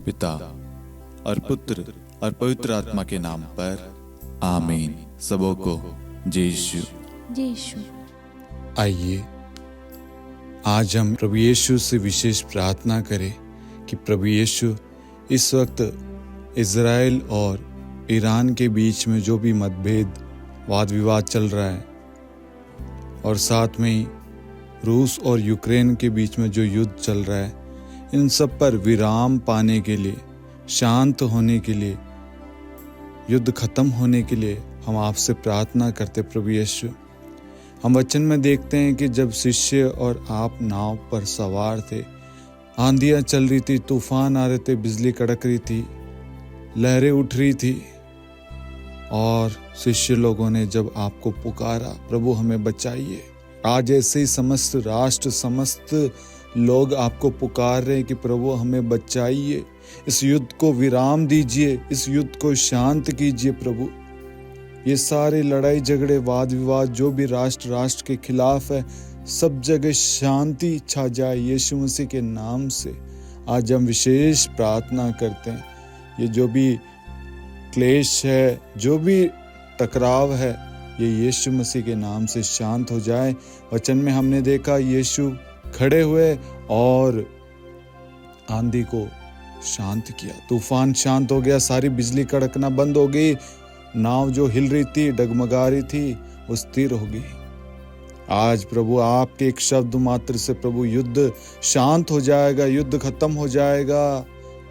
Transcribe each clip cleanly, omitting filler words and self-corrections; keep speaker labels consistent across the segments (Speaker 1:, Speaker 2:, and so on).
Speaker 1: पिता और पुत्र और पवित्र आत्मा के नाम पर आमीन। सबों को जय यीशु।
Speaker 2: जय यीशु।
Speaker 3: आइए आज हम प्रभु यीशु से विशेष प्रार्थना करें कि प्रभु यीशु इस वक्त इज़राइल और ईरान के बीच में जो भी मतभेद वाद विवाद चल रहा है और साथ में ही रूस और यूक्रेन के बीच में जो युद्ध चल रहा है, इन सब पर विराम पाने के लिए, शांत होने के लिए, युद्ध खत्म होने के लिए हम आपसे प्रार्थना करते प्रभु यीशु। हम वचन में देखते हैं कि जब शिष्य और आप नाव पर सवार थे, आंधियां चल रही थी, तूफान आ रहे थे, बिजली कड़क रही थी, लहरें उठ रही थी और शिष्य लोगों ने जब आपको पुकारा, प्रभु हमें बचाइए। आज ऐसे ही समस्त राष्ट्र, समस्त लोग आपको पुकार रहे हैं कि प्रभु हमें बचाइए, इस युद्ध को विराम दीजिए, इस युद्ध को शांत कीजिए प्रभु। ये सारे लड़ाई झगड़े वाद विवाद जो भी राष्ट्र के खिलाफ है, सब जगह शांति छा जाए यीशु मसीह के नाम से। आज हम विशेष प्रार्थना करते हैं, ये जो भी क्लेश है, जो भी टकराव है, ये यीशु मसीह के नाम से शांत हो जाए। वचन में हमने देखा यीशु खड़े हुए और आंधी को शांत किया, तूफान शांत हो गया, सारी बिजली कड़कना बंद हो गई, नाव जो हिल रही थी, डगमगा रही थी, वो स्थिर हो गई। आज प्रभु आपके एक शब्द मात्र से प्रभु युद्ध शांत हो जाएगा, युद्ध खत्म हो जाएगा,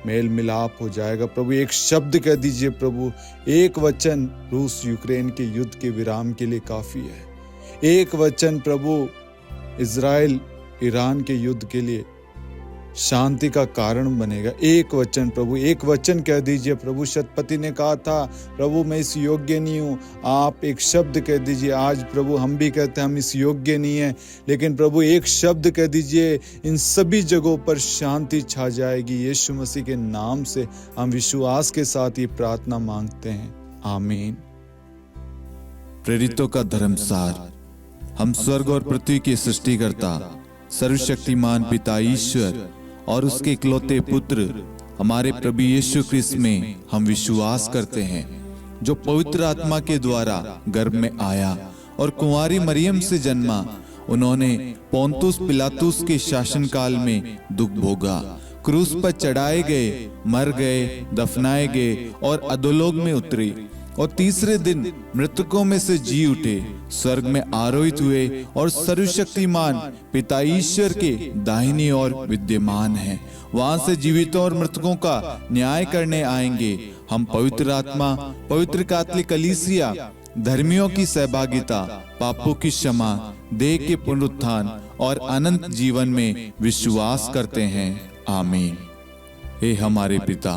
Speaker 3: मेल मिलाप हो जाएगा। प्रभु एक शब्द कह दीजिए प्रभु, एक वचन रूस यूक्रेन के युद्ध के विराम के लिए काफी है। एक वचन प्रभु इज़राइल ईरान के युद्ध के लिए शांति का कारण बनेगा। एक वचन प्रभु, एक वचन कह दीजिए प्रभु। शतपति ने कहा था प्रभु मैं इस योग्य नहीं हूँ, आप एक शब्द कह दीजिए। आज प्रभु हम भी कहते हैं हम इस योग्य नहीं है, लेकिन प्रभु एक शब्द कह दीजिए, इन सभी जगहों पर शांति छा जाएगी। यीशु मसीह के नाम से हम विश्वास के साथ ये प्रार्थना मांगते हैं, आमीन।
Speaker 1: प्रेरितों का धर्मसार। हम स्वर्ग और पृथ्वी के सृष्टिकर्ता सर्वशक्तिमान पिता ईश्वर और उसके इकलौते पुत्र हमारे प्रभु यीशु ख्रिस्त में हम विश्वास करते हैं, जो पवित्र आत्मा के द्वारा गर्भ में आया और कुंवारी मरियम से जन्मा। उन्होंने पोंतुस पिलातुस के शासनकाल में दुख भोगा, क्रूस पर चढ़ाए गए, मर गए, दफनाए गए और अधोलोक में उतरे और तीसरे दिन मृतकों में से जी उठे, स्वर्ग में आरोहित हुए और सर्वशक्तिमान पिता ईश्वर के दाहिनी ओर विद्यमान हैं। वहां से जीवितों और मृतकों का न्याय करने आएंगे। हम पवित्र आत्मा, पवित्र कैथोलिक कलीसिया, धर्मियों की सहभागिता, पापों की क्षमा, देह के पुनरुत्थान और अनंत जीवन में विश्वास करते हैं, आमीन। हे हमारे पिता,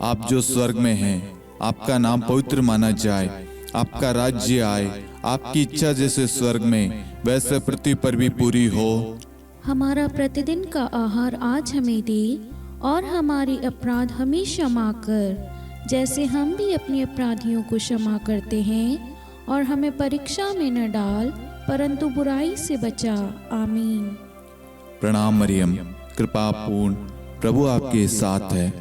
Speaker 1: आप जो स्वर्ग में हैं, आपका नाम पवित्र माना जाए, आपका राज्य आए, आपकी इच्छा जैसे स्वर्ग में वैसे पृथ्वी पर भी पूरी हो।
Speaker 2: हमारा प्रतिदिन का आहार आज हमें दे और हमारे अपराध हमें क्षमा कर, जैसे हम भी अपने अपराधियों को क्षमा करते हैं, और हमें परीक्षा में न डाल परंतु बुराई से बचा, आमीन।
Speaker 1: प्रणाम मरियम, कृपा पूर्ण, प्रभु आपके साथ है,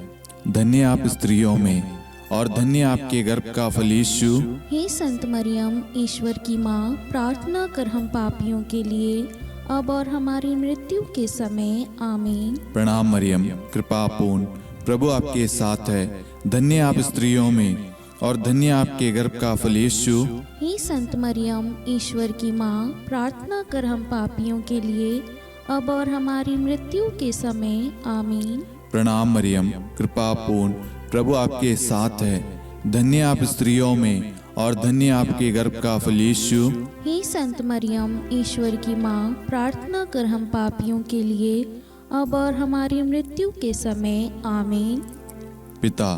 Speaker 1: धन्य आप स्त्रियों में और धन्य आपके गर्भ का फल यीशु।
Speaker 2: हे संत मरियम, ईश्वर की माँ, प्रार्थना कर हम पापियों के लिए अब और हमारी मृत्यु के समय, आमीन।
Speaker 1: प्रणाम मरियम, कृपा पूर्ण, प्रभु आपके साथ है, धन्य आप स्त्रियों में और धन्य आपके गर्भ का फल यीशु।
Speaker 2: हे संत मरियम, ईश्वर की माँ, प्रार्थना कर हम पापियों के लिए अब और हमारी मृत्यु के समय, आमीन।
Speaker 1: प्रणाम मरियम, कृपा पूर्ण, प्रभु आपके साथ है, धन्य आप स्त्रियों में और धन्य आपके गर्भ का फल यीशु।
Speaker 2: हे संत मरियम, ईश्वर की माँ, प्रार्थना कर हम पापियों के लिए अब और हमारी मृत्यु के समय, आमीन।
Speaker 1: पिता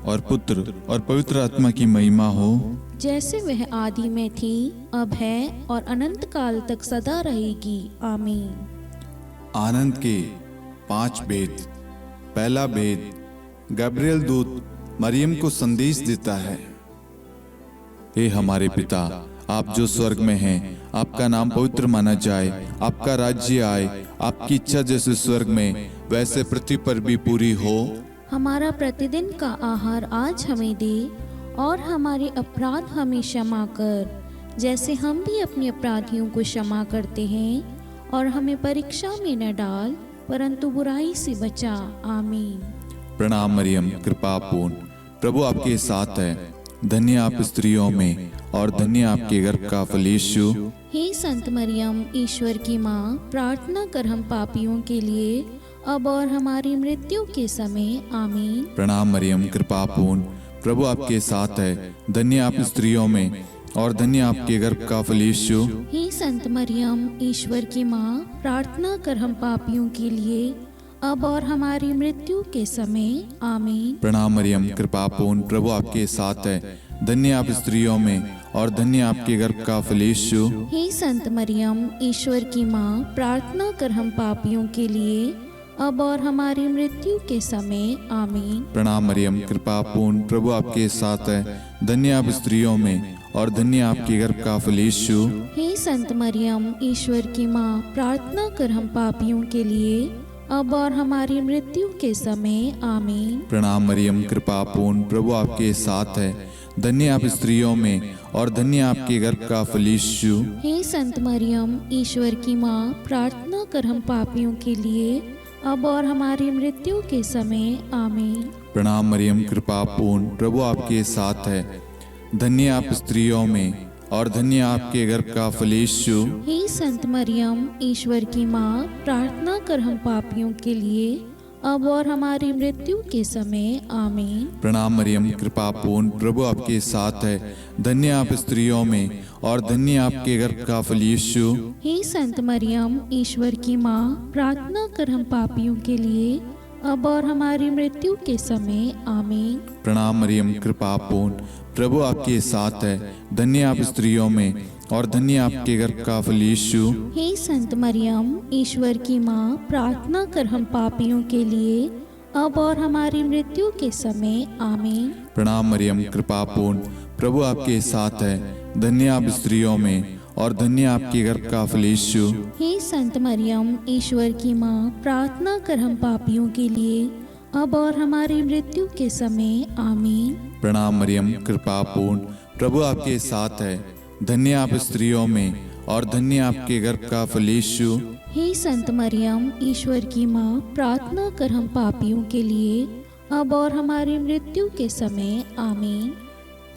Speaker 1: और पुत्र और पवित्र आत्मा की महिमा हो,
Speaker 2: जैसे वह आदि में थी, अब है और अनंत काल तक सदा रहेगी, आमीन।
Speaker 1: आनंद के 5 भेद। पहला भेद, गब्रिएल दूत मरियम को संदेश देता है। हे हमारे पिता, आप जो स्वर्ग में हैं, आपका नाम पवित्र माना जाए, आपका राज्य आए, आपकी इच्छा जैसे स्वर्ग में वैसे पृथ्वी पर भी पूरी हो।
Speaker 2: हमारा प्रतिदिन का आहार आज हमें दे और हमारे अपराध हमें क्षमा कर, जैसे हम भी अपने अपराधियों को क्षमा करते हैं। और हमें परीक्षा में न डाल, परंतु बुराई से बचा। आमीन।
Speaker 1: प्रणाम मरियम, कृपा पूर्ण, प्रभु आपके साथ है। धन्य आप स्त्रियों में और धन्य आपके गर्भ का फल यीशु।
Speaker 2: हे संत मरियम, ईश्वर की माँ, प्रार्थना कर हम पापियों के लिए, अब और हमारी मृत्यु के समय। आमीन।
Speaker 1: प्रणाम मरियम, कृपा पूर्ण, प्रभु आपके साथ है। धन्य आप स्त्रियों में और धन्य आपके गर्भ का फल यीशु।
Speaker 2: हे संत मरियम, ईश्वर की माँ, प्रार्थना कर हम पापियों के लिए, अब और हमारी मृत्यु के समय। आमीन।
Speaker 1: प्रणाम मरियम, कृपा पूर्ण, प्रभु आपके साथ है। धन्य आप स्त्रियों में और धन्य आपके गर्भ का फल यीशु।
Speaker 2: हे संत मरियम, ईश्वर की माँ, प्रार्थना कर हम पापियों के लिए, अब और हमारी मृत्यु के समय। आमीन।
Speaker 1: प्रणाम मरियम, कृपा पूर्ण, प्रभु आपके साथ है। धन्य आप स्त्रियों में और धन्य आपके गर्भ का फल यीशु।
Speaker 2: हे संत मरियम, ईश्वर की माँ, प्रार्थना कर हम पापियों के लिए, अब और हमारी मृत्यु के समय। आमीन।
Speaker 1: प्रणाम मरियम, कृपा पूर्ण, प्रभु आपके साथ है। धन्य आप स्त्रियों में और धन्य आपके गर्भ का फल यीशु।
Speaker 2: हे संत मरियम, ईश्वर की माँ, प्रार्थना कर हम पापियों के लिए, अब और हमारी मृत्यु के समय। आमीन।
Speaker 1: प्रणाम मरियम, कृपा पूर्ण, प्रभु आपके साथ है। धन्य आप स्त्रियों में और धन्य आपके गर्भ का फल यीशु।
Speaker 2: हे संत मरियम, ईश्वर की माँ, प्रार्थना कर हम पापियों के लिए, अब और हमारी मृत्यु के समय। आमीन।
Speaker 1: प्रणाम मरियम, कृपा पूर्ण, प्रभु आपके साथ है। धन्य आप स्त्रियों में और धन्य आपके गर्भ का फल यीशु।
Speaker 2: हे संत मरियम, ईश्वर की माँ, प्रार्थना कर हम पापियों के लिए, अब और हमारी मृत्यु के समय। आमीन।
Speaker 1: प्रणाम मरियम, कृपा पूर्ण, प्रभु आपके साथ है। धन्य आप स्त्रियों में और धन्य आपके गर्भ का फल यीशु।
Speaker 2: हे संत मरियम, ईश्वर की माँ, प्रार्थना कर हम पापियों के लिए, अब और हमारी मृत्यु के समय। आमीन।
Speaker 1: प्रणाम मरियम, कृपा पूर्ण, प्रभु आपके साथ है। धन्य आप स्त्रियों में और धन्य आपके गर्भ का फल यीशु।
Speaker 2: हे संत मरियम, ईश्वर की माँ, प्रार्थना कर हम पापियों के लिए, अब और हमारी मृत्यु के समय। आमीन।
Speaker 1: प्रणाम मरियम, कृपा पूर्ण, प्रभु आपके साथ है। धन्य आप स्त्रियों में और धन्य आपके गर्भ का फल यीशु।
Speaker 2: हे संत मरियम, ईश्वर की माँ, प्रार्थना कर हम पापियों के लिए, अब और हमारी मृत्यु के समय। आमीन।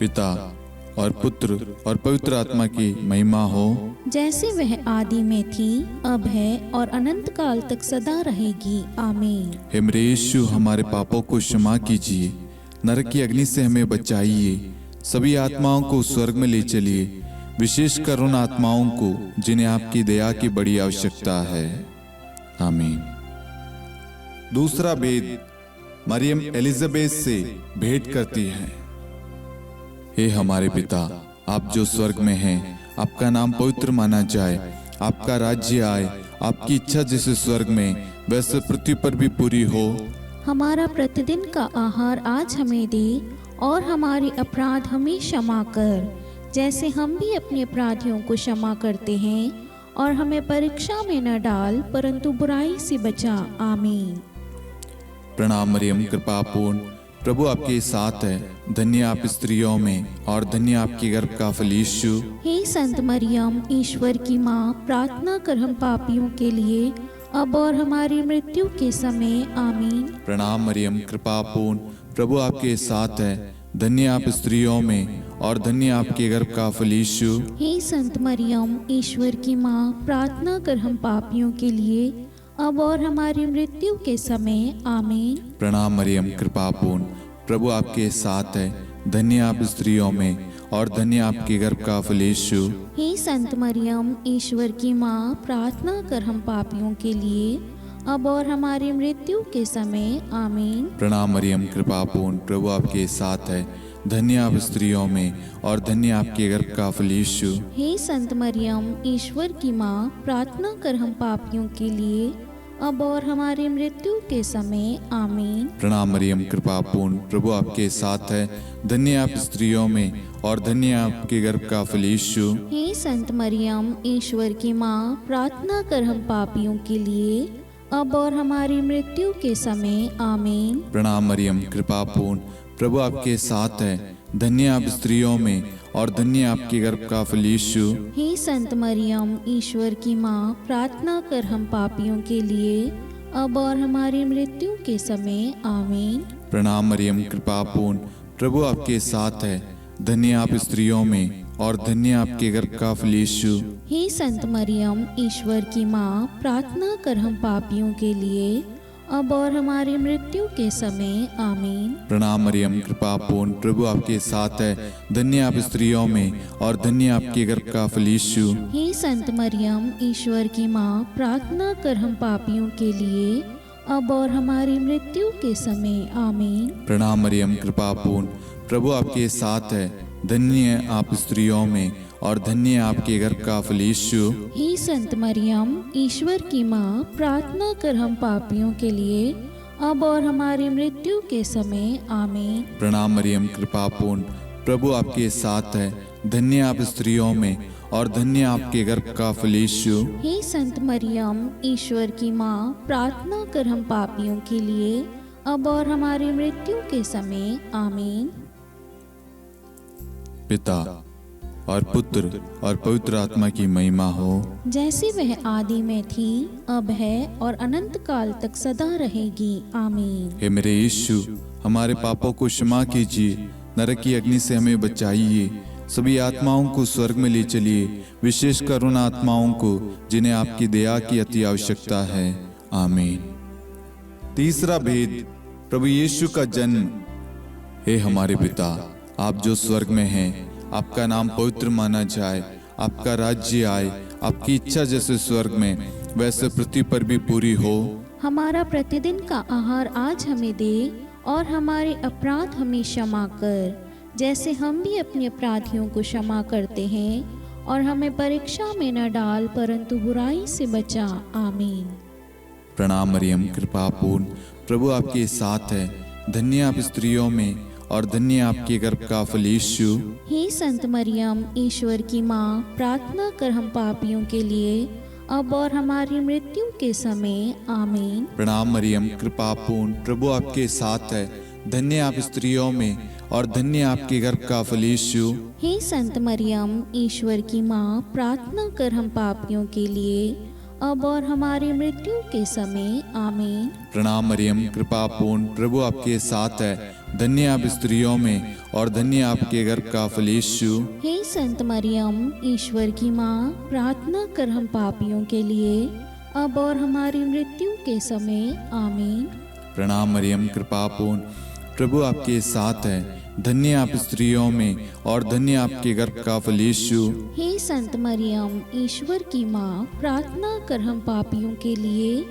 Speaker 1: पिता और पुत्र और पवित्र आत्मा की महिमा हो,
Speaker 2: जैसे वह आदि में थी, अब है और अनंत काल तक सदा रहेगी। आमीन।
Speaker 1: हे मेरे यीशु, हमारे पापों को क्षमा कीजिए, नरक की अग्नि से हमें बचाइए, सभी आत्माओं को स्वर्ग में ले चलिए, विशेषकर उन आत्माओं को जिन्हें आपकी दया की बड़ी आवश्यकता है। आमीन। दूसरा भेद, मरियम एलिजाबेथ से भेंट करती है। हे हमारे पिता, आप जो स्वर्ग में हैं, आपका नाम पवित्र माना जाए, आपका राज्य आए, आपकी इच्छा जैसे स्वर्ग में वैसे पृथ्वी पर भी पूरी हो।
Speaker 2: हमारा प्रतिदिन का आहार आज हमें दे और हमारे अपराध हमें क्षमा कर, जैसे हम भी अपने अपराधियों को क्षमा करते हैं, और हमें परीक्षा में न डाल, परंतु बुराई से बचा। आमीन।
Speaker 1: प्रणाम मरियम, कृपा पूर्ण, प्रभु आपके साथ है। धन्य आप स्त्रियों में और धन्य आपके गर्भ का फल यीशु।
Speaker 2: हे संत मरियम, ईश्वर की माँ, प्रार्थना कर हम पापियों के लिए, अब और हमारी मृत्यु के समय। आमीन।
Speaker 1: प्रणाम मरियम, कृपा पूर्ण, प्रभु आपके साथ है। धन्य आप स्त्रियों में और धन्य आपके गर्भ का फल यीशु।
Speaker 2: हे संत मरियम, ईश्वर की माँ, प्रार्थना कर हम पापियों के लिए, अब और हमारी मृत्यु के समय। आमीन।
Speaker 1: प्रणाम मरियम, कृपा पूर्ण, प्रभु आपके साथ है। धन्य आप स्त्रियों में और धन्य आपके गर्भ का फल यीशु।
Speaker 2: हे संत मरियम, ईश्वर की माँ, प्रार्थना कर हम पापियों के लिए, अब और हमारी मृत्यु के समय। आमीन।
Speaker 1: प्रणाम मरियम, कृपा पूर्ण, प्रभु आपके साथ है। धन्य आप स्त्रियों में और धन्य आपके गर्भ का फल यीशु।
Speaker 2: हे संत मरियम, ईश्वर की माँ, प्रार्थना कर हम पापियों के लिए, अब और हमारी मृत्यु के समय। आमीन।
Speaker 1: प्रणाम मरियम, कृपा पूर्ण, प्रभु आपके साथ है। धन्य आप स्त्रियों में और धन्य आपके गर्भ का फल यीशु।
Speaker 2: हे संत मरियम, ईश्वर की माँ, प्रार्थना कर हम पापियों के लिए, अब और हमारी मृत्यु के समय आमीन।
Speaker 1: प्रणाम मरियम, कृपा पूर्ण, प्रभु आपके साथ है। धन्य आप स्त्रियों में और धन्य आपके गर्भ का फल यीशु।
Speaker 2: हे संत मरियम, ईश्वर की माँ, प्रार्थना कर हम पापियों के लिए, अब और हमारी मृत्यु के समय आमीन।
Speaker 1: प्रणाम मरियम, कृपा पूर्ण, प्रभु आपके साथ है। धन्य आप स्त्रियों में और धन्य आपके गर्भ का फल यीशु।
Speaker 2: हे संत मरियम, ईश्वर की माँ, प्रार्थना कर हम पापियों के लिए, अब और हमारी मृत्यु के समय आमीन।
Speaker 1: प्रणाम मरियम, कृपा पूर्ण, प्रभु आपके साथ है। धन्य आप स्त्रियों में और धन्य आपके गर्भ का फल यीशु।
Speaker 2: हे संत मरियम, ईश्वर की माँ, प्रार्थना कर हम पापियों के लिए, अब और हमारी मृत्यु के समय आमीन।
Speaker 1: प्रणाम मरियम, कृपा पूर्ण, प्रभु आपके साथ है। धन्य आप स्त्रियों में और धन्य आपके गर्भ का फल यीशु।
Speaker 2: हे संत मरियम, ईश्वर की माँ, प्रार्थना कर हम पापियों के लिए, अब और हमारी मृत्यु के समय आमीन।
Speaker 1: प्रणाम मरियम, कृपा पूर्ण, प्रभु आपके साथ है। धन्य आप स्त्रियों में और धन्य आपके गर्भ का फल यीशु।
Speaker 2: हे संत मरियम, ईश्वर की माँ, प्रार्थना कर हम पापियों के लिए, अब और हमारी मृत्यु के समय आमीन।
Speaker 1: पिता और पुत्र और पवित्र आत्मा की महिमा हो,
Speaker 2: जैसे वह आदि में थी, अब है और अनंत काल तक सदा रहेगी आमीन।
Speaker 1: हे मेरे यीशु, हमारे पापों को क्षमा कीजिए, नरक की अग्नि से हमें बचाइए, सभी आत्माओं को स्वर्ग में ले चलिए, विशेषकर उन आत्माओं को जिन्हें आपकी दया की अति आवश्यकता है। आमीन। तीसरा भेद, प्रभु यीशु का जन्म। हे हमारे पिता, आप जो स्वर्ग में हैं, आपका नाम पवित्र माना जाए, आपका राज्य आए, आपकी इच्छा जैसे स्वर्ग में वैसे पृथ्वी पर भी पूरी हो।
Speaker 2: हमारा प्रतिदिन का आहार आज हमें दे, और हमारे अपराध हमें क्षमा कर, जैसे हम भी अपने अपराधियों को क्षमा करते हैं, और हमें परीक्षा में न डाल, परंतु बुराई से बचा। आमीन।
Speaker 1: प्रणाम मरियम, कृपा पूर्ण, प्रभु आपके साथ है। धन्य आप स्त्रियों में और धन्य आपके गर्भ का फल यीशु।
Speaker 2: हे संत मरियम, ईश्वर की माँ, प्रार्थना कर हम पापियों के लिए, अब और हमारी मृत्यु के समय आमीन।
Speaker 1: प्रणाम मरियम, कृपा पूर्ण, प्रभु आपके साथ है। धन्य आप स्त्रियों में और धन्य आपके गर्भ का फल यीशु।
Speaker 2: हे संत मरियम, ईश्वर की माँ, प्रार्थना कर हम पापियों के लिए, अब और हमारी मृत्यु के समय आमीन।
Speaker 1: प्रणाम मरियम, कृपा पूर्ण, प्रभु आपके साथ है। धन्य आप स्त्रियों में और धन्य आपके गर्भ का फल यीशु।
Speaker 2: हे संत मरियम, ईश्वर की माँ, प्रार्थना कर हम पापियों के लिए, अब और हमारी मृत्यु के समय आमीन।
Speaker 1: प्रणाम मरियम, कृपा पूर्ण, प्रभु आपके साथ है। धन्य आप स्त्रियों में और धन्य आपके गर्भ का फल यीशु।
Speaker 2: हे संत मरियम, ईश्वर की माँ, प्रार्थना कर हम पापियों के लिए,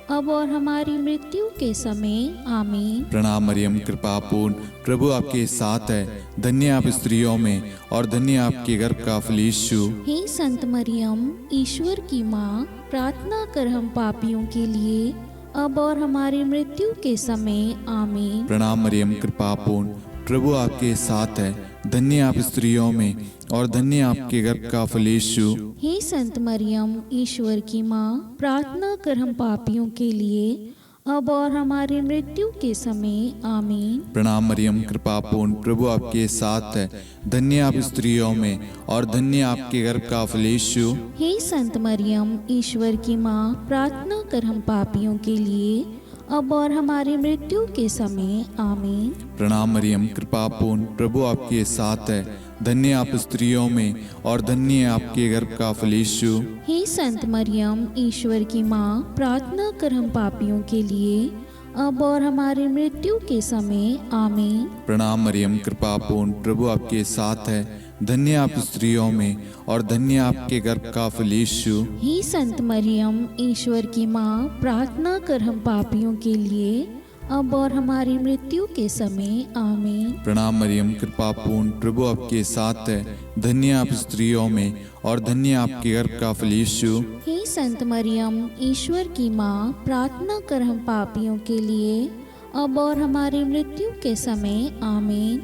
Speaker 2: अब और हमारी मृत्यु के समय आमीन।
Speaker 1: प्रणाम मरियम, कृपा पूर्ण, प्रभु आपके साथ है। धन्य आप स्त्रियों में और धन्य आपके गर्भ का फल यीशु।
Speaker 2: हे संत मरियम, ईश्वर की माँ, प्रार्थना कर हम पापियों के लिए, अब और हमारी मृत्यु के समय आमीन।
Speaker 1: प्रणाम मरियम, कृपा पूर्ण, प्रभु आपके साथ है। धन्य आप स्त्रियों में और धन्य आपके गर्भ का फल यीशु।
Speaker 2: हे संत मरियम, ईश्वर की माँ, प्रार्थना कर हम पापियों के लिए, अब और हमारी मृत्यु के समय आमीन।
Speaker 1: प्रणाम मरियम, कृपा पूर्ण, प्रभु आपके साथ है। धन्य आप स्त्रियों में और धन्य आपके गर्भ का फल यीशु।
Speaker 2: हे संत मरियम, ईश्वर की माँ, प्रार्थना कर हम पापियों के लिए, अब और हमारी मृत्यु के समय आमीन।
Speaker 1: प्रणाम मरियम, कृपा पूर्ण, प्रभु आपके साथ है। धन्य आप स्त्रियों में और धन्य आपके गर्भ का फल यीशु।
Speaker 2: हे संत मरियम, ईश्वर की माँ, प्रार्थना कर हम पापियों के लिए, अब और हमारी मृत्यु के समय आमीन।
Speaker 1: प्रणाम मरियम, कृपा पूर्ण, प्रभु आपके साथ है। धन्य आप स्त्रियों में और धन्य आपके गर्भ का फल यीशु।
Speaker 2: हे संत मरियम, ईश्वर की माँ, प्रार्थना कर हम पापियों के लिए, अब और हमारी मृत्यु के समय आमीन।
Speaker 1: प्रणाम मरियम, कृपा पूर्ण, प्रभु आपके साथ है। धन्य आप स्त्रियों में और धन्य आपके गर्भ का फल यीशु।
Speaker 2: हे संत मरियम, ईश्वर की माँ, प्रार्थना कर हम पापियों के लिए, अब और हमारी मृत्यु के समय आमीन।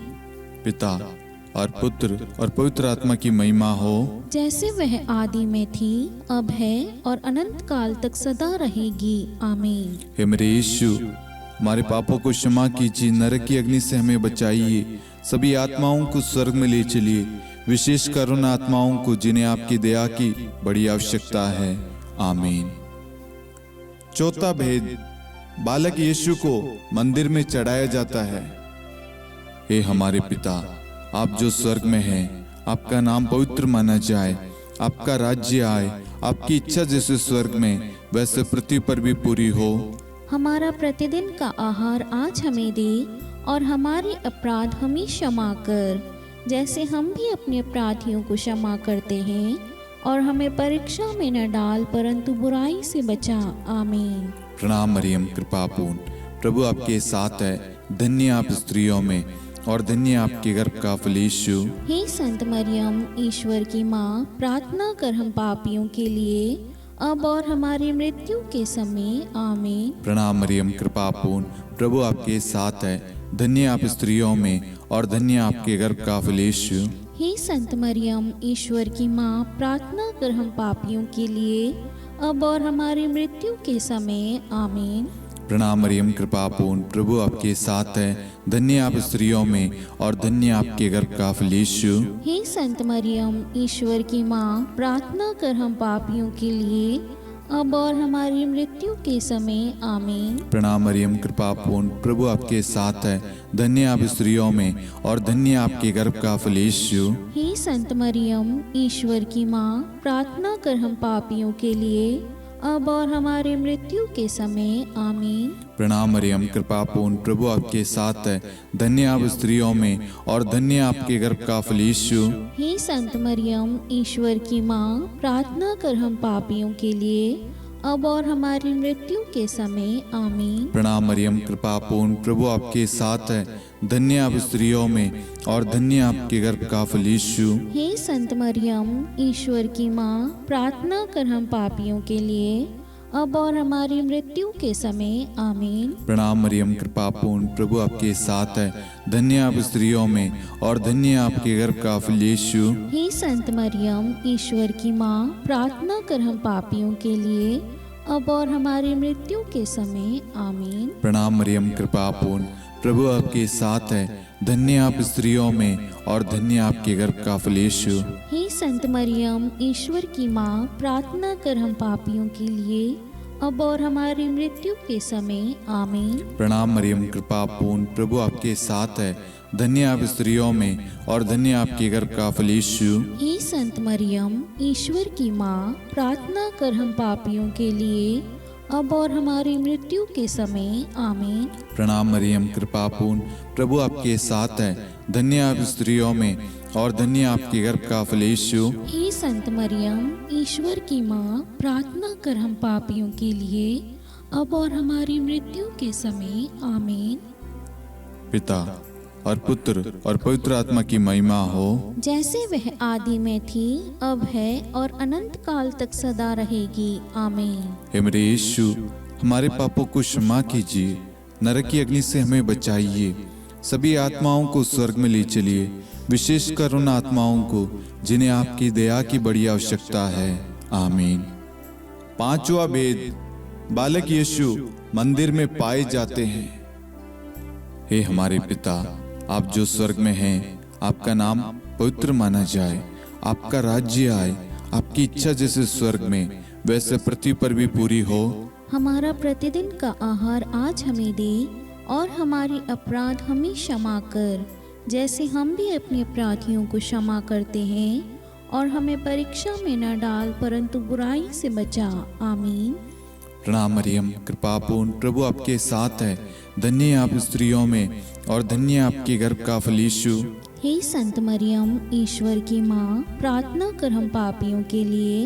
Speaker 1: पिता और पुत्र और पवित्र आत्मा की महिमा हो,
Speaker 2: जैसे वह आदि में थी, अब है और अनंत काल तक सदा रहेगी। आमीन।
Speaker 1: हे मेरे यीशु, हमारे पापों को क्षमा कीजिए, नरक की अग्नि से हमें बचाइए, सभी आत्माओं को स्वर्ग में ले चलिए, विशेषकर उन आत्माओं को जिन्हें आपकी दया की बड़ी आवश्यकता है। आमीन। चौथा भेद, बालक यीशु को मंदिर में चढ़ाया जाता है। हे हमारे पिता, आप जो स्वर्ग में हैं, आपका नाम पवित्र माना जाए, आपका राज्य आए, आपकी इच्छा जैसे स्वर्ग में वैसे पृथ्वी पर भी पूरी हो।
Speaker 2: हमारा प्रतिदिन का आहार आज हमें दे, और हमारे अपराध हमें क्षमा कर, जैसे हम भी अपने अपराधियों को क्षमा करते हैं, और हमें परीक्षा में न डाल, परंतु बुराई से बचा। आमीन।
Speaker 1: प्रणाम मरियम, कृपापूर्ण, प्रभु आपके साथ है, धन्य आप स्त्रियों में और धन्य आपके गर्भ का फल यीशु।
Speaker 2: हे संत मरियम, ईश्वर की माँ, प्रार्थना कर हम पापियों के लिए, अब और हमारी मृत्यु के समय। आमीन।
Speaker 1: प्रणाम मरियम, कृपापूर्ण, प्रभु आपके साथ है, धन्य आप स्त्रियों में और धन्य आपके गर्भ का फल यीशु।
Speaker 2: हे संत मरियम, ईश्वर की माँ, प्रार्थना कर हम पापियों के लिए, अब और हमारी मृत्यु के समय। आमीन।
Speaker 1: प्रणाम मरियम, कृपापूर्ण, प्रभु आपके साथ है, धन्य आप स्त्रियों में और धन्य आपके गर्भ का फल यीशु।
Speaker 2: हे संत मरियम, ईश्वर की माँ, प्रार्थना कर हम पापियों के लिए, अब और हमारी मृत्यु के समय। आमीन।
Speaker 1: प्रणाम मरियम, कृपापूर्ण, प्रभु आपके साथ है, धन्य आप स्त्रियों में और धन्य आपके गर्भ का फल यीशु।
Speaker 2: हे संत मरियम, ईश्वर की माँ, प्रार्थना कर हम पापियों के लिए, अब और हमारी मृत्यु के समय। आमीन।
Speaker 1: प्रणाम मरियम, कृपापूर्ण, प्रभु आपके साथ है, धन्य आप स्त्रियों में और धन्य आपके गर्भ का फल यीशु।
Speaker 2: हे संत मरियम, ईश्वर की माँ, प्रार्थना कर हम पापियों के लिए, अब और हमारी मृत्यु के समय। आमीन।
Speaker 1: प्रणाम मरियम, कृपापूर्ण, प्रभु आपके साथ है, धन्य आप स्त्रियों में और धन्य आपके गर्भ का फल यीशु।
Speaker 2: हे संत मरियम, ईश्वर की माँ, प्रार्थना कर हम पापियों के लिए, अब और हमारी मृत्यु के समय। आमीन।
Speaker 1: प्रणाम मरियम, कृपापूर्ण, प्रभु आपके साथ है, धन्य आप स्त्रियों में और धन्य आपके गर्भ का फल यीशु।
Speaker 2: हे संत मरियम, ईश्वर की माँ, प्रार्थना कर हम पापियों के लिए, अब और हमारी मृत्यु के समय। आमीन।
Speaker 1: प्रणाम मरियम, कृपापूर्ण, प्रभु आपके साथ है, धन्य आप स्त्रियों में और धन्य आपके गर्भ का फल यीशु।
Speaker 2: हे संत मरियम, ईश्वर की माँ, प्रार्थना कर हम पापियों के लिए, अब और हमारी मृत्यु के समय। आमीन।
Speaker 1: प्रणाम मरियम, कृपापूर्ण, प्रभु आपके साथ है, धन्य आप स्त्रियों में और धन्य आपके गर्भ का फल यीशु।
Speaker 2: हे संत मरियम, ईश्वर की माँ, प्रार्थना कर हम पापियों के लिए, अब और हमारी मृत्यु के समय। आमीन।
Speaker 1: प्रणाम मरियम, कृपापूर्ण, प्रभु आपके साथ है, धन्य आप स्त्रियों में और धन्य आपके गर्भ का फल यीशु।
Speaker 2: हे संत मरियम, ईश्वर की माँ, प्रार्थना कर हम पापियों के लिए, अब और हमारी मृत्यु के समय। आमीन।
Speaker 1: पिता और पुत्र और पवित्र आत्मा की महिमा हो,
Speaker 2: जैसे वह आदि में थी, अब है और अनंत काल तक सदा रहेगी। आमीन।
Speaker 1: हे मेरे यीशु, हमारे पापों को क्षमा कीजिए, नरक की अग्नि से हमें बचाइए, सभी आत्माओं को स्वर्ग में ले चलिए, विशेषकर उन आत्माओं को जिन्हें आपकी दया की बड़ी आवश्यकता है। आमीन। पांचवा भेद, बालक यीशु मंदिर में पाए जाते हैं। हे हमारे पिता, आप जो स्वर्ग में हैं, आपका नाम पवित्र माना जाए, आपका राज्य आए, आपकी इच्छा जैसे स्वर्ग में वैसे पृथ्वी पर भी पूरी हो।
Speaker 2: हमारा प्रतिदिन का आहार आज हमें दे, और हमारे अपराध हमें क्षमा कर, जैसे हम भी अपने अपराधियों को क्षमा करते हैं, और हमें परीक्षा में न डाल, परंतु बुराई से बचा। आमीन।
Speaker 1: प्रणाम मरियम, कृपापूर्ण, प्रभु आपके साथ है, धन्य आप स्त्रियों में और धन्य आपके गर्भ का फल यीशु।
Speaker 2: हे संत मरियम, ईश्वर की माँ, प्रार्थना कर हम पापियों के लिए,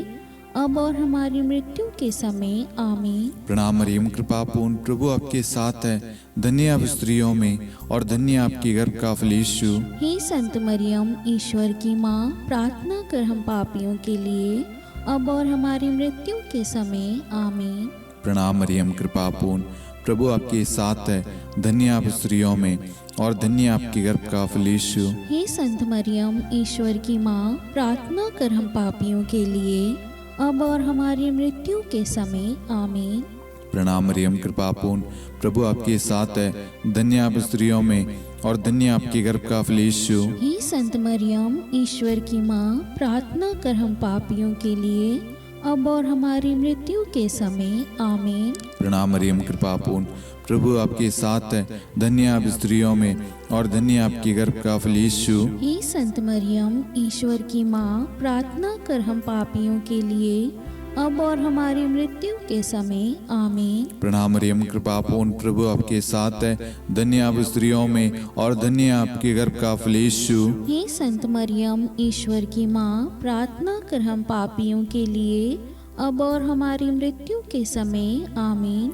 Speaker 2: अब और हमारी मृत्यु के समय। आमीन।
Speaker 1: प्रणाम मरियम, कृपापूर्ण, प्रभु आपके साथ है, धन्य आप स्त्रियों में और धन्य आपके गर्भ का फल यीशु।
Speaker 2: हे संत मरियम, ईश्वर की माँ, प्रार्थना कर हम पापियों के लिए, अब और हमारी मृत्यु के समय। आमीन।
Speaker 1: प्रणाम मरियम, कृपापूर्ण, प्रभु आपके साथ है, धन्य आप स्त्रियों में और धन्य आपके गर्भ का फल यीशु।
Speaker 2: हे संत मरियम, ईश्वर की माँ, प्रार्थना कर हम पापियों के लिए, अब और हमारी मृत्यु के समय। आमीन।
Speaker 1: प्रणाम मरियम, कृपा पूर्ण, प्रभु आपके साथ है, धन्य आप स्त्रियों में और धन्य आपके गर्भ का फल यीशु।
Speaker 2: हे संत मरियम, ईश्वर की माँ, प्रार्थना कर हम पापियों के लिए, अब और हमारी मृत्यु के समय। आमीन।
Speaker 1: प्रणाम मरियम, कृपा पूर्ण, प्रभु आपके साथ है, धन्य आप स्त्रियों में और धन्य आपके गर्भ का फल यीशु।
Speaker 2: हे संत मरियम, ईश्वर की माँ, प्रार्थना कर हम पापियों के लिए, अब और हमारी मृत्यु के समय। आमीन।
Speaker 1: प्रणाम मरियम, कृपा पूर्ण, प्रभु आपके साथ है, धन्य आप स्त्रियों में और धन्य आपके गर्भ का फल यीशु।
Speaker 2: हे संत मरियम, ईश्वर की माँ, प्रार्थना कर हम पापियों के लिए, अब और हमारी मृत्यु के समय। आमीन।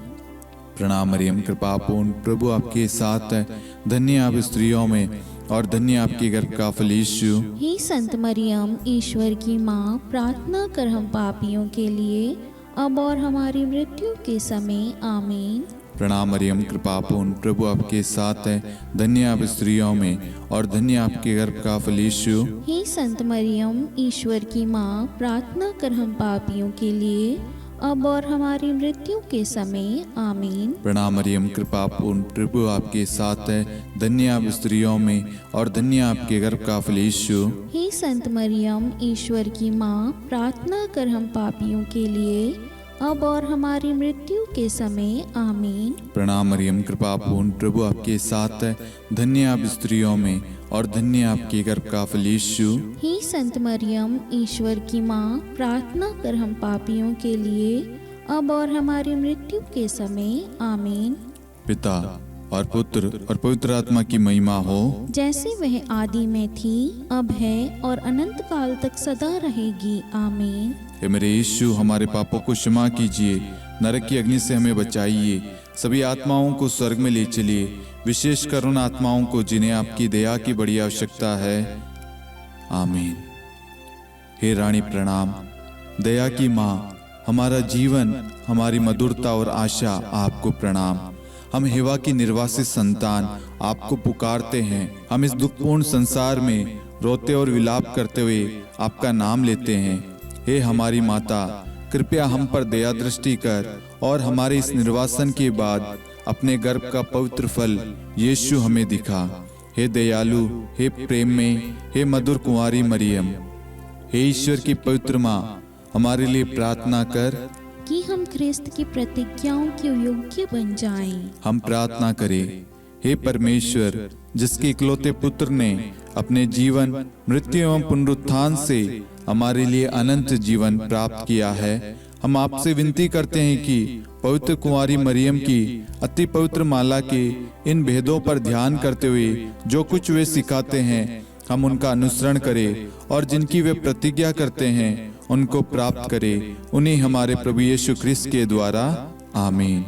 Speaker 1: प्रणाम मरियम, कृपा पूर्ण, प्रभु आपके साथ है, धन्य आप स्त्रियों में और धन्य आपके गर्भ का फल यीशु।
Speaker 2: हे संत मरियम, ईश्वर की माँ, प्रार्थना कर हम पापियों के लिए, अब और हमारी मृत्यु के समय। आमीन।
Speaker 1: प्रणाम मरियम, कृपा पूर्ण, प्रभु आपके साथ है, धन्य आप स्त्रियों में और धन्य आपके गर्भ का फल यीशु।
Speaker 2: हे संत मरियम, ईश्वर की माँ, प्रार्थना कर हम पापियों के लिए, अब और हमारी मृत्यु के समय। आमीन।
Speaker 1: प्रणाम मरियम, कृपा पूर्ण, प्रभु आपके साथ है, धन्य आप स्त्रियों में और धन्य आपके गर्भ का फल यीशु।
Speaker 2: हे संत मरियम, ईश्वर की माँ, प्रार्थना कर हम पापियों के लिए, अब और हमारी मृत्यु के समय। आमीन।
Speaker 1: प्रणाम मरियम, कृपा पूर्ण, प्रभु आपके साथ है, धन्य आप स्त्रियों में और धन्य आपके गर्भ का फल यीशु।
Speaker 2: हे संत मरियम, ईश्वर की माँ, प्रार्थना कर हम पापियों के लिए, अब और हमारी मृत्यु के समय। आमीन।
Speaker 1: पिता और पुत्र और पवित्र आत्मा की महिमा हो,
Speaker 2: जैसे वह आदि में थी, अब है और अनंत काल तक सदा रहेगी। आमीन।
Speaker 1: हे मेरे यीशु, हमारे पापों को क्षमा कीजिए, नरक की अग्नि से हमें बचाइए, सभी आत्माओं को स्वर्ग में ले चलिए, विशेषकर उन आत्माओं को जिन्हें आपकी दया की बड़ी आवश्यकता है। आमीन। हे रानी प्रणाम, दया की माँ, हमारा जीवन, हमारी मधुरता और आशा आपको प्रणाम। हम हेवा की निर्वासित संतान आपको पुकारते हैं। हम इस दुखपूर्ण संसार में रोते और विलाप करते हुए आपका नाम लेते हैं। हे हमारी माता, कृपया हम पर दया दृष्टि कर और हमारे इस निर्वासन के बाद अपने गर्भ का पवित्र फल यीशु हमें दिखा। हे दयालु, हे प्रेम में, हे मधुर कुंवारी मरियम, हे ईश्वर की पवित्र माँ, हमारे लिए प्रार्थना कर
Speaker 2: कि हम ख्रिस्त की प्रतिज्ञाओं के योग्य बन जाएं।
Speaker 1: हम प्रार्थना करें। हे परमेश्वर, जिसके इकलौते पुत्र ने अपने जीवन, मृत्यु एवं पुनरुत्थान से हमारे लिए अनंत जीवन प्राप्त किया है, हम आपसे विनती करते हैं कि पवित्र कुंवारी मरियम की अति पवित्र माला के इन भेदों पर ध्यान करते हुए जो कुछ वे सिखाते हैं, हम उनका अनुसरण करें और जिनकी वे प्रतिज्ञा करते हैं उनको प्राप्त करें, उन्हीं हमारे प्रभु यीशु ख्रिस्त के द्वारा। आमीन।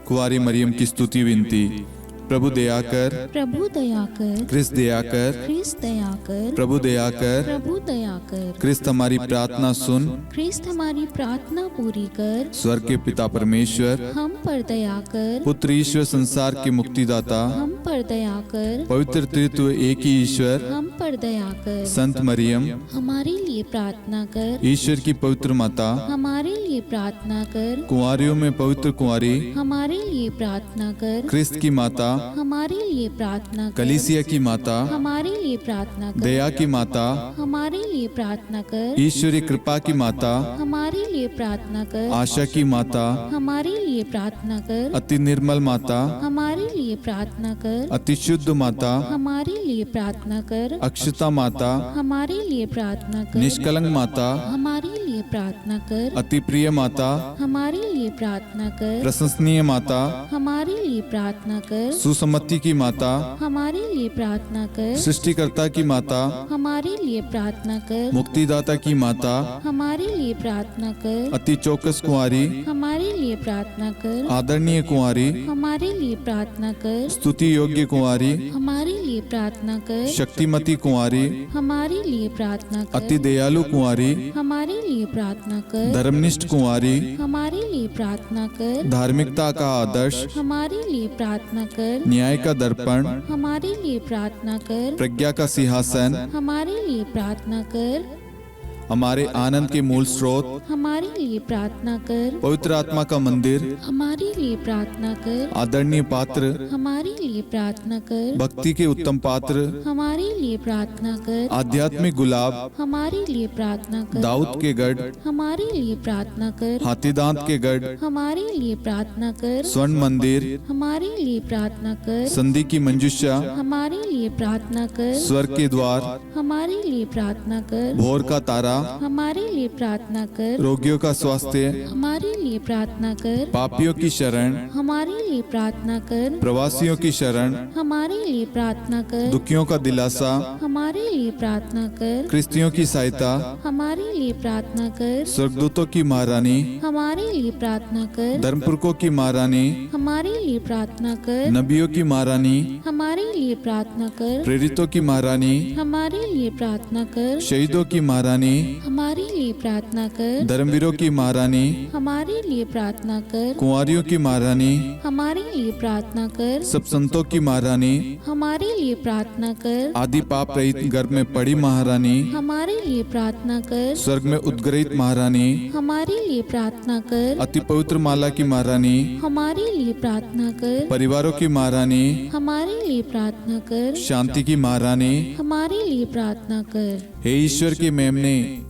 Speaker 1: कुंवारी मरियम की स्तुति विनती। प्रभु दया कर,
Speaker 2: प्रभु दया कर,
Speaker 1: ख्रिस्त दया कर,
Speaker 2: ख्रिस्त दया कर,
Speaker 1: प्रभु दया कर,
Speaker 2: प्रभु दया कर,
Speaker 1: ख्रिस्त हमारी प्रार्थना सुन,
Speaker 2: ख्रिस्त हमारी प्रार्थना पूरी कर,
Speaker 1: स्वर्ग के पिता परमेश्वर,
Speaker 2: हम पर दया कर,
Speaker 1: पुत्र ईश्वर संसार के मुक्तिदाता,
Speaker 2: हम पर दया कर,
Speaker 1: पवित्र त्रित्व एक ही ईश्वर,
Speaker 2: हम पर दया कर,
Speaker 1: संत मरियम,
Speaker 2: हमारे लिए प्रार्थना कर,
Speaker 1: ईश्वर की पवित्र माता,
Speaker 2: हमारे लिए प्रार्थना कर,
Speaker 1: कुंवारियों में पवित्र कुंवारी,
Speaker 2: हमारे लिए प्रार्थना कर,
Speaker 1: ख्रिस्त की माता,
Speaker 2: हमारे लिए प्रार्थना कर,
Speaker 1: कलीसिया की माता,
Speaker 2: हमारे लिए प्रार्थना कर,
Speaker 1: दया की माता,
Speaker 2: हमारे लिए प्रार्थना कर,
Speaker 1: ईश्वरी कृपा की माता,
Speaker 2: हमारे लिए प्रार्थना कर,
Speaker 1: आशा की माता,
Speaker 2: हमारे लिए प्रार्थना कर,
Speaker 1: अति निर्मल माता,
Speaker 2: हमारे लिए प्रार्थना कर,
Speaker 1: अति शुद्ध माता,
Speaker 2: हमारे लिए प्रार्थना कर,
Speaker 1: अक्षता माता,
Speaker 2: हमारे लिए प्रार्थना कर,
Speaker 1: निष्कलंक माता,
Speaker 2: हमारे लिए प्रार्थना कर,
Speaker 1: अति प्रिय माता,
Speaker 2: हमारे लिए प्रार्थना कर,
Speaker 1: प्रशंसनीय माता,
Speaker 2: हमारे लिए प्रार्थना कर,
Speaker 1: सुसम्मति की माता,
Speaker 2: हमारे लिए प्रार्थना कर,
Speaker 1: सृष्टिकर्ता की माता,
Speaker 2: हमारे लिए प्रार्थना कर,
Speaker 1: मुक्तिदाता की माता,
Speaker 2: हमारे लिए प्रार्थना कर,
Speaker 1: अति चौकस कुंवारी,
Speaker 2: हमारे लिए प्रार्थना कर,
Speaker 1: आदरणीय कुंवारी,
Speaker 2: हमारे लिए प्रार्थना कर,
Speaker 1: स्तुति योग्य कुंवारी,
Speaker 2: हमारे लिए प्रार्थना कर,
Speaker 1: शक्तिमती कुंवारी,
Speaker 2: हमारे लिए प्रार्थना कर,
Speaker 1: अति दयालु कुंवारी,
Speaker 2: हमारे लिए प्रार्थना कर।
Speaker 1: धर्मनिष्ठ कुंवारी,
Speaker 2: हमारे लिए प्रार्थना कर।
Speaker 1: धार्मिकता का आदर्श,
Speaker 2: हमारे लिए प्रार्थना कर।
Speaker 1: न्याय का दर्पण,
Speaker 2: हमारे लिए प्रार्थना कर।
Speaker 1: प्रज्ञा का सिंहासन,
Speaker 2: हमारे लिए प्रार्थना कर।
Speaker 1: हमारे आनंद के मूल स्रोत,
Speaker 2: हमारे लिए प्रार्थना कर।
Speaker 1: पवित्र आत्मा का मंदिर,
Speaker 2: हमारे लिए प्रार्थना कर।
Speaker 1: आदरणीय पात्र,
Speaker 2: हमारे लिए प्रार्थना कर।
Speaker 1: भक्ति के उत्तम पात्र,
Speaker 2: हमारे लिए प्रार्थना कर।
Speaker 1: आध्यात्मिक गुलाब,
Speaker 2: हमारे लिए प्रार्थना कर।
Speaker 1: दाऊद के गढ़,
Speaker 2: हमारे लिए प्रार्थना कर।
Speaker 1: हाथीदांत के गढ़,
Speaker 2: हमारे लिए प्रार्थना कर।
Speaker 1: स्वर्ण मंदिर,
Speaker 2: हमारे लिए प्रार्थना कर।
Speaker 1: संधि की मंजुषा,
Speaker 2: हमारे लिए प्रार्थना कर।
Speaker 1: स्वर्ग के द्वार,
Speaker 2: हमारे लिए प्रार्थना कर।
Speaker 1: भोर का तारा,
Speaker 2: हमारे लिए प्रार्थना कर।
Speaker 1: रोगियों का स्वास्थ्य,
Speaker 2: हमारे लिए प्रार्थना कर।
Speaker 1: पापियों की शरण,
Speaker 2: हमारे लिए प्रार्थना कर।
Speaker 1: प्रवासियों की शरण,
Speaker 2: हमारे लिए प्रार्थना कर।
Speaker 1: दुखियों का दिलासा,
Speaker 2: हमारे लिए प्रार्थना कर।
Speaker 1: क्रिस्तियों की सहायता,
Speaker 2: हमारे लिए प्रार्थना कर।
Speaker 1: स्वर्गदूतों की महारानी,
Speaker 2: हमारे लिए प्रार्थना कर।
Speaker 1: धर्मपुरखों की महारानी,
Speaker 2: हमारे लिए प्रार्थना कर।
Speaker 1: नबियों की महारानी,
Speaker 2: हमारे लिए प्रार्थना कर।
Speaker 1: प्रेरितों की महारानी,
Speaker 2: हमारे लिए प्रार्थना कर।
Speaker 1: शहीदों की महारानी,
Speaker 2: हमारे लिए प्रार्थना कर।
Speaker 1: धर्मवीरों की महारानी,
Speaker 2: हमारे लिए प्रार्थना कर।
Speaker 1: कुंवारियों की महारानी,
Speaker 2: हमारे लिए प्रार्थना कर।
Speaker 1: सब संतों की महारानी,
Speaker 2: हमारे लिए प्रार्थना कर।
Speaker 1: आदि पाप रहित गर्भ में पड़ी महारानी,
Speaker 2: हमारे लिए प्रार्थना कर।
Speaker 1: स्वर्ग में उद्गृहित महारानी,
Speaker 2: हमारे लिए प्रार्थना कर।
Speaker 1: अति पवित्र माला की महारानी,
Speaker 2: हमारे लिए प्रार्थना कर।
Speaker 1: परिवारों की महारानी,
Speaker 2: हमारे लिए प्रार्थना कर।
Speaker 1: शांति की महारानी,
Speaker 2: हमारे लिए प्रार्थना कर।
Speaker 1: हे ईश्वर के मेमने,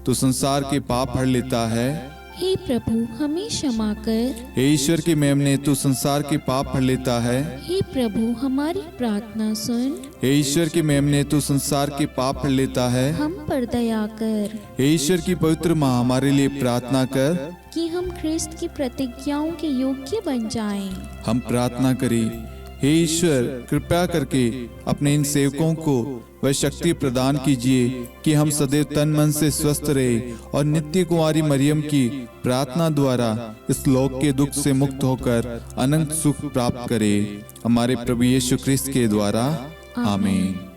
Speaker 1: तू संसार के पाप हर लेता है।
Speaker 2: हे प्रभु हमें क्षमा कर।
Speaker 1: हे ईश्वर के मेमने, तू संसार के पाप हर लेता है।
Speaker 2: हे प्रभु हमारी प्रार्थना सुन।
Speaker 1: हे ईश्वर के मेमने, तू संसार के पाप हर लेता है।
Speaker 2: हम पर दया कर
Speaker 1: हे ईश्वर की पवित्र माँ, हमारे लिए प्रार्थना कर।
Speaker 2: कि हम ख्रिस्त की प्रतिज्ञाओं के योग्य बन जाएं।
Speaker 1: हम प्रार्थना करें, हे ईश्वर कृपया करके अपने इन सेवकों को वह शक्ति प्रदान कीजिए कि हम सदैव तन मन से स्वस्थ रहे और नित्य कुंवारी मरियम की प्रार्थना द्वारा इस लोक के दुख से मुक्त होकर अनंत सुख प्राप्त करें। हमारे प्रभु यीशु क्रिस्त के द्वारा आमीन।